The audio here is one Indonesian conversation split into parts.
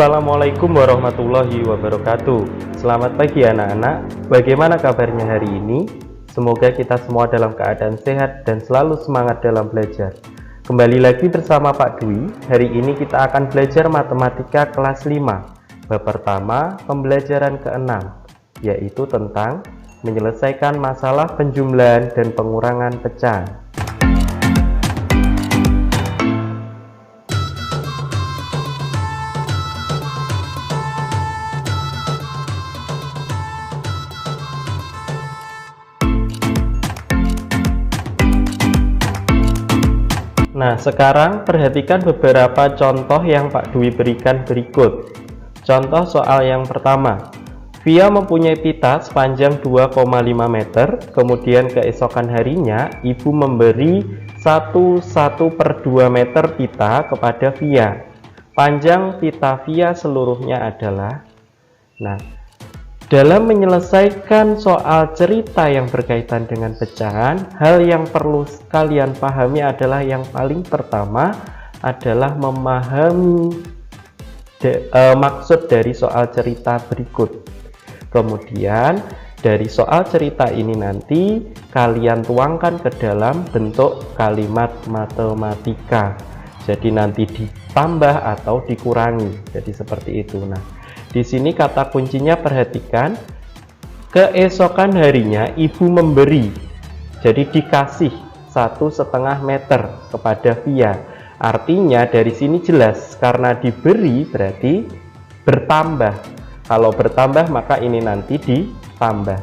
Assalamualaikum warahmatullahi wabarakatuh. Selamat pagi anak-anak. Bagaimana kabarnya hari ini? Semoga kita semua dalam keadaan sehat dan selalu semangat dalam belajar. Kembali lagi bersama Pak Dwi. Hari ini kita akan belajar matematika kelas 5. Bab pertama, pembelajaran ke-6, yaitu tentang menyelesaikan masalah penjumlahan dan pengurangan pecahan. Nah, sekarang perhatikan beberapa contoh yang Pak Dwi berikan berikut. Contoh soal yang pertama. Via mempunyai pita sepanjang 2,5 meter, kemudian keesokan harinya ibu memberi 1/1/2 meter pita kepada Via. Panjang pita Via seluruhnya adalah. Nah, dalam menyelesaikan soal cerita yang berkaitan dengan pecahan, hal yang perlu kalian pahami adalah yang paling pertama adalah memahami maksud dari soal cerita berikut. Kemudian dari soal cerita ini nanti kalian tuangkan ke dalam bentuk kalimat matematika. Jadi nanti ditambah atau dikurangi. Jadi seperti itu. Nah, di sini kata kuncinya perhatikan, keesokan harinya ibu memberi, jadi dikasih 1,5 meter kepada Via. Artinya dari sini jelas karena diberi berarti bertambah. Kalau bertambah maka ini nanti ditambah.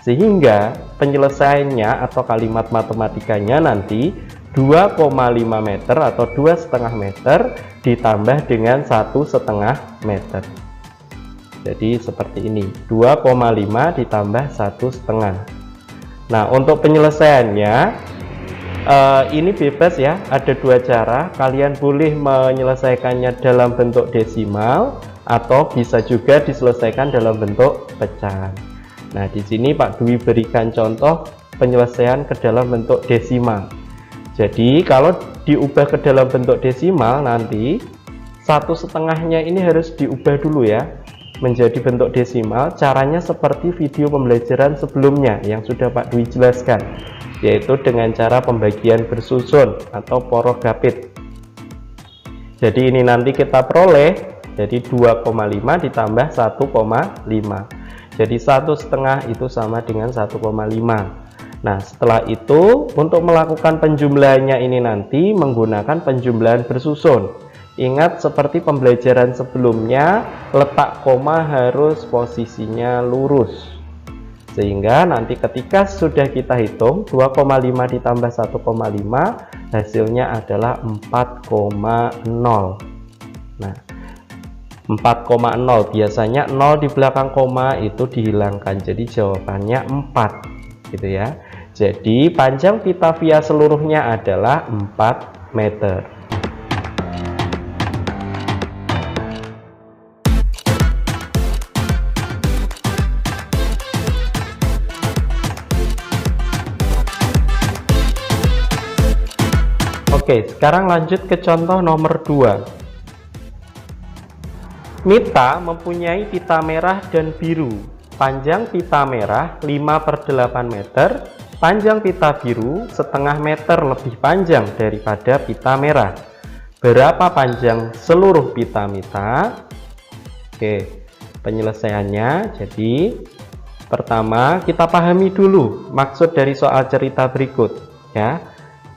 Sehingga penyelesaiannya atau kalimat matematikanya nanti 2,5 meter atau 2,5 meter ditambah dengan 1,5 meter. Jadi seperti ini, 2,5 ditambah 1,5. Nah, untuk penyelesaiannya ini bebas ya, ada dua cara. Kalian boleh menyelesaikannya dalam bentuk desimal atau bisa juga diselesaikan dalam bentuk pecahan. Nah, di sini Pak Dwi berikan contoh penyelesaian ke dalam bentuk desimal. Jadi kalau diubah ke dalam bentuk desimal nanti 1,5-nya ini harus diubah dulu ya menjadi bentuk desimal. Caranya seperti video pembelajaran sebelumnya yang sudah Pak Dwi jelaskan, yaitu dengan cara pembagian bersusun atau porogapit. Jadi ini nanti kita peroleh jadi 2,5 ditambah 1,5. Jadi 1,5 itu sama dengan 1,5. Nah, setelah itu untuk melakukan penjumlahannya ini nanti menggunakan penjumlahan bersusun. Ingat seperti pembelajaran sebelumnya, letak koma harus posisinya lurus. Sehingga nanti ketika sudah kita hitung 2,5 ditambah 1,5 hasilnya adalah 4,0. Nah, 4,0 biasanya 0 di belakang koma itu dihilangkan. Jadi jawabannya 4 gitu ya. Jadi panjang pita Via seluruhnya adalah 4 meter. Oke, sekarang lanjut ke contoh nomor 2. Mita mempunyai pita merah dan biru. Panjang pita merah 5/8 meter, panjang pita biru 0,5 meter lebih panjang daripada pita merah. Berapa panjang seluruh pita Mita? Oke, penyelesaiannya. Jadi pertama kita pahami dulu maksud dari soal cerita berikut ya.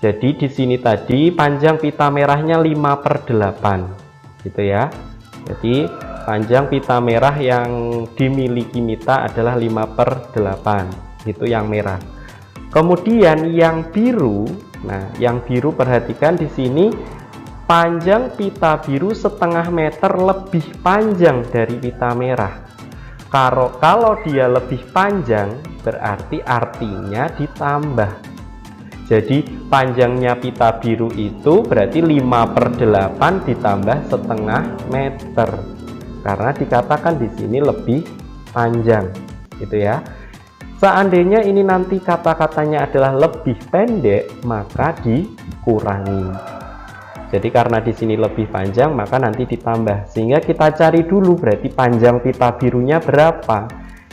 Jadi di sini tadi panjang pita merahnya 5/8 gitu ya. Jadi panjang pita merah yang dimiliki Mita adalah 5/8, itu yang merah. Kemudian yang biru, nah yang biru perhatikan di sini panjang pita biru 0,5 meter lebih panjang dari pita merah. Kalau dia lebih panjang berarti artinya ditambah. Jadi panjangnya pita biru itu berarti 5/8 ditambah 0,5 meter. Karena dikatakan di sini lebih panjang, gitu ya. Seandainya ini nanti kata-katanya adalah lebih pendek, maka dikurangi. Jadi karena di sini lebih panjang, maka nanti ditambah. Sehingga kita cari dulu berarti panjang pita birunya berapa,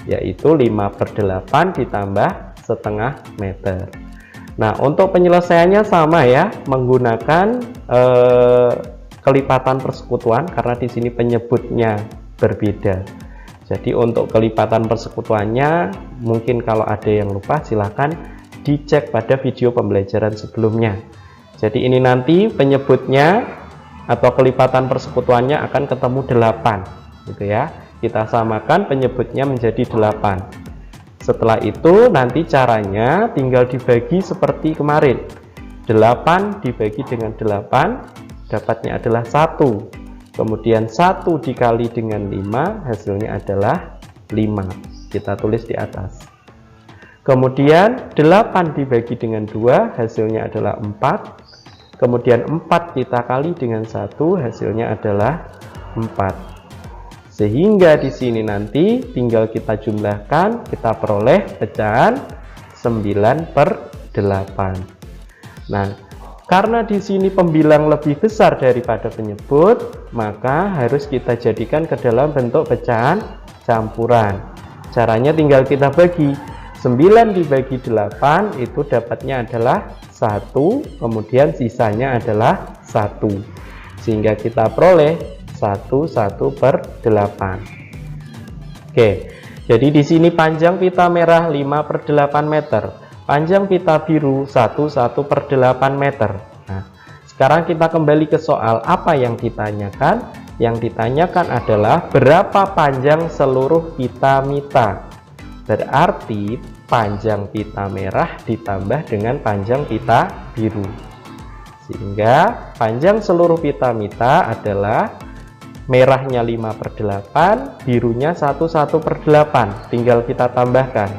yaitu 5/8 ditambah setengah meter. Nah, untuk penyelesaiannya sama ya, menggunakan kelipatan persekutuan karena di sini penyebutnya berbeda. Jadi untuk kelipatan persekutuannya, mungkin kalau ada yang lupa silahkan dicek pada video pembelajaran sebelumnya. Jadi ini nanti penyebutnya atau kelipatan persekutuannya akan ketemu 8 gitu ya. Kita samakan penyebutnya menjadi 8. Setelah itu nanti caranya tinggal dibagi seperti kemarin. 8 dibagi dengan 8 dapatnya adalah 1. Kemudian 1 dikali dengan 5 hasilnya adalah 5. Kita tulis di atas. Kemudian 8 dibagi dengan 2 hasilnya adalah 4. Kemudian 4 kita kali dengan 1 hasilnya adalah 4. Sehingga di sini nanti tinggal kita jumlahkan, kita peroleh pecahan 9/8. Nah, karena di sini pembilang lebih besar daripada penyebut, maka harus kita jadikan ke dalam bentuk pecahan campuran. Caranya tinggal kita bagi. 9 dibagi 8 itu dapatnya adalah 1, kemudian sisanya adalah 1. Sehingga kita peroleh 1/8. Oke, jadi di sini panjang pita merah 5/8 meter. Panjang pita biru 1/8 meter. Nah, sekarang kita kembali ke soal apa yang ditanyakan. Yang ditanyakan adalah berapa panjang seluruh pita mita. Berarti panjang pita merah ditambah dengan panjang pita biru. Sehingga panjang seluruh pita mita adalah merahnya 5/8, birunya 1/8. Tinggal kita tambahkan.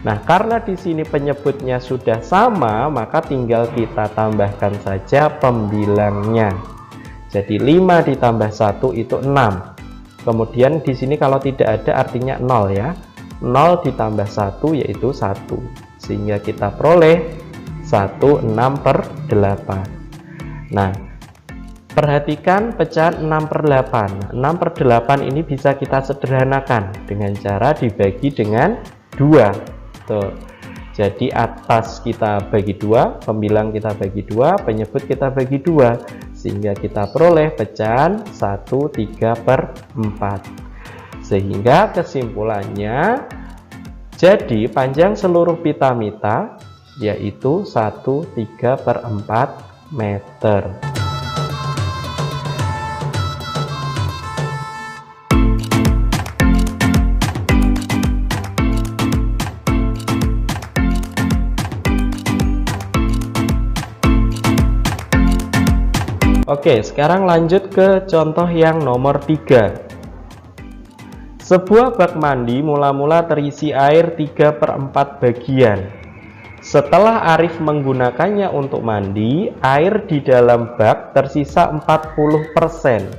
Nah, karena di sini penyebutnya sudah sama, maka tinggal kita tambahkan saja pembilangnya. Jadi 5 ditambah 1 itu 6. Kemudian di sini kalau tidak ada artinya 0 ya. 0 ditambah 1 yaitu 1. Sehingga kita peroleh 1/6/8. Nah, perhatikan pecahan 6/8. 6/8 ini bisa kita sederhanakan dengan cara dibagi dengan 2. Tuh. Jadi atas kita bagi 2, pembilang kita bagi 2, penyebut kita bagi 2, sehingga kita peroleh pecahan 1/3/4. Sehingga kesimpulannya, jadi panjang seluruh pita mita yaitu 1/3/4 meter. Oke, sekarang lanjut ke contoh yang nomor 3. Sebuah bak mandi mula-mula terisi air 3/4 bagian. Setelah Arif menggunakannya untuk mandi, air di dalam bak tersisa 40%.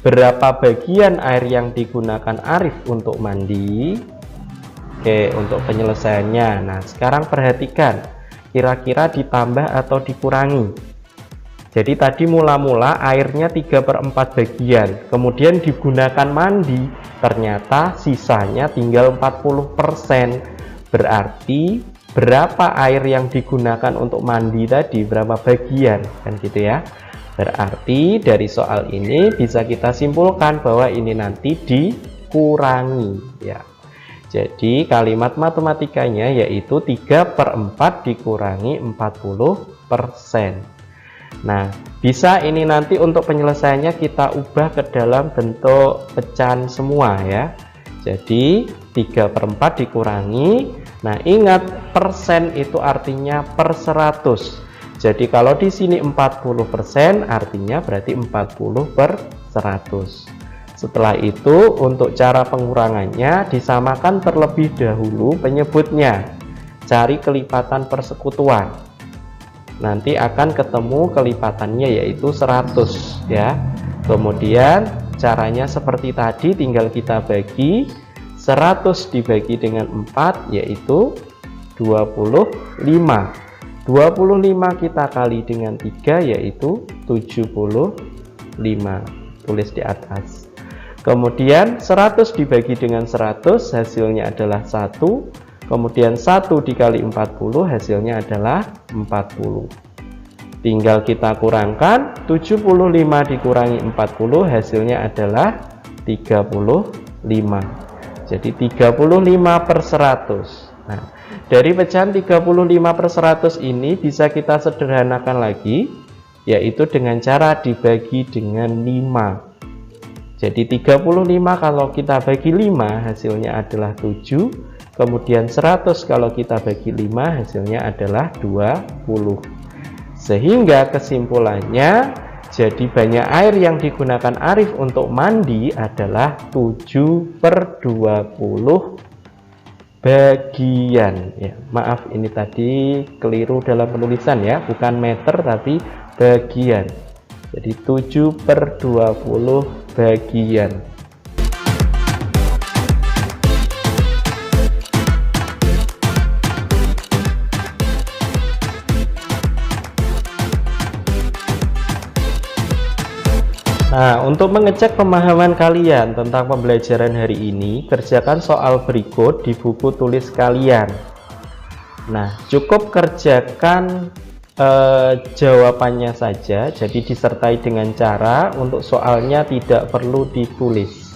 Berapa bagian air yang digunakan Arif untuk mandi? Oke, untuk penyelesaiannya. Nah, sekarang perhatikan, kira-kira ditambah atau dikurangi. Jadi tadi mula-mula airnya 3/4 bagian, kemudian digunakan mandi, ternyata sisanya tinggal 40%. Berarti berapa air yang digunakan untuk mandi tadi, berapa bagian, kan gitu ya. Berarti dari soal ini bisa kita simpulkan bahwa ini nanti dikurangi ya. Jadi kalimat matematikanya yaitu 3/4 dikurangi 40%. Nah, bisa ini nanti untuk penyelesaiannya kita ubah ke dalam bentuk pecahan semua ya. Jadi 3/4 dikurangi. Nah, ingat persen itu artinya per 100. Jadi kalau di sini 40% artinya berarti 40/100. Setelah itu untuk cara pengurangannya disamakan terlebih dahulu penyebutnya. Cari kelipatan persekutuan. Nanti akan ketemu kelipatannya yaitu 100 ya. Kemudian caranya seperti tadi, tinggal kita bagi 100 dibagi dengan 4 yaitu 25. 25 kita kali dengan 3 yaitu 75. Tulis di atas. Kemudian 100 dibagi dengan 100 hasilnya adalah 1. Kemudian 1 dikali 40 hasilnya adalah 40. Tinggal kita kurangkan, 75 dikurangi 40 hasilnya adalah 35. Jadi 35/100. Nah, dari pecahan 35/100 ini bisa kita sederhanakan lagi, yaitu dengan cara dibagi dengan 5. Jadi 35 kalau kita bagi 5 hasilnya adalah 7. Kemudian 100 kalau kita bagi 5 hasilnya adalah 20. Sehingga kesimpulannya, jadi banyak air yang digunakan Arif untuk mandi adalah 7/20 bagian. Ya, maaf ini tadi keliru dalam penulisan ya, bukan meter tapi bagian. Jadi 7/20 bagian. Nah, untuk mengecek pemahaman kalian tentang pembelajaran hari ini, kerjakan soal berikut di buku tulis kalian. Nah, cukup kerjakan jawabannya saja, jadi disertai dengan cara untuk soalnya tidak perlu ditulis.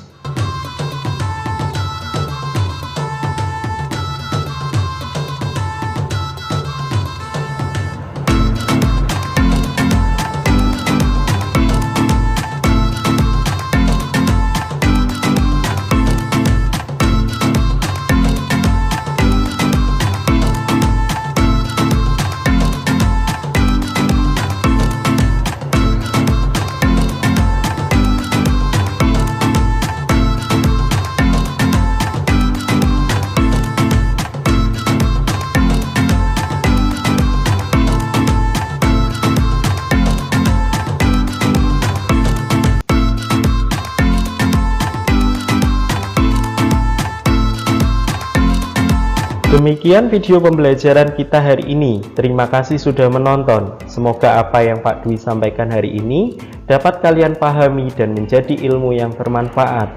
Demikian video pembelajaran kita hari ini. Terima kasih sudah menonton. Semoga apa yang Pak Dwi sampaikan hari ini dapat kalian pahami dan menjadi ilmu yang bermanfaat.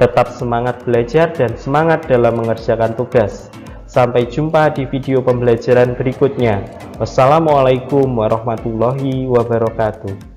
Tetap semangat belajar dan semangat dalam mengerjakan tugas. Sampai jumpa di video pembelajaran berikutnya. Wassalamualaikum warahmatullahi wabarakatuh.